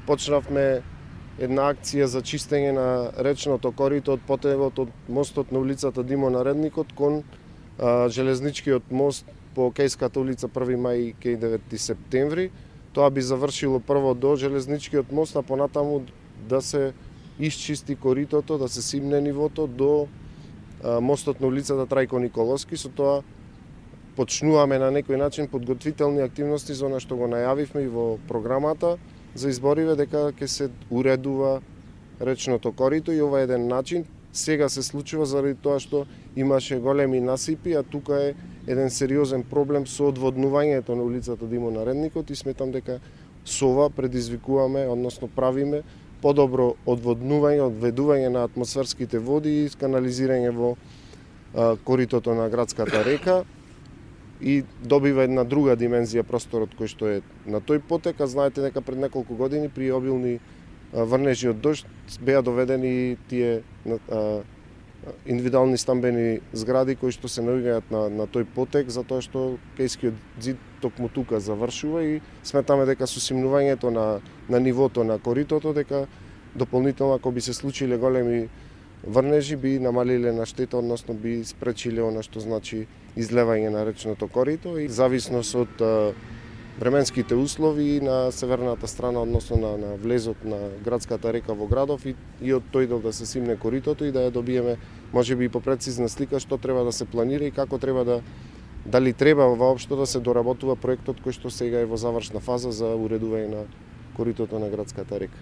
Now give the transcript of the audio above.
почнавме една акција за чистење на речното корито од потегот од мостот на улицата Димо Наредникот кон железничкиот мост по Кејската улица 1 мај кај 9 септември. Тоа би завршило прво до железничкиот мост, а понатаму да се исчисти коритото, да се симне нивото до мостот на улицата Трајко Николовски. Со тоа почнуваме на некој начин подготвителни активности за она што го најавивме и во програмата за избориве дека ќе се уредува речното корито и ова е еден начин. Сега се случува заради тоа што имаше големи насипи, а тука е еден сериозен проблем со одводнувањето на улицата Димо Наредникот и сметам дека со ова предизвикуваме, односно правиме подобро одводнување, одведување на атмосферските води и канализирање во коритото на градската река и добива една друга димензија просторот кој што е на тој потек, а знаете дека пред неколку години при обилни врнежи од дожд беа доведени тие индивидуални стамбени згради кои што се наоѓаат на тој потек затоа што Кејскиот ѕид токму тука завршува и сметаме дека со симнувањето на нивото на коритото дека дополнително ако би се случиле големи врнежи би намалиле на штета, односно би спречиле она што значи излевање на речното корито и зависност од временските услови на северната страна, односно на влезот на градската река во градов и од тој дел да се симне коритото и да ја добиеме можеби и попрецизна слика што треба да се планира и како треба дали треба воопшто да се доработува проектот кој што сега е во завршна фаза за уредување на коритото на градската река.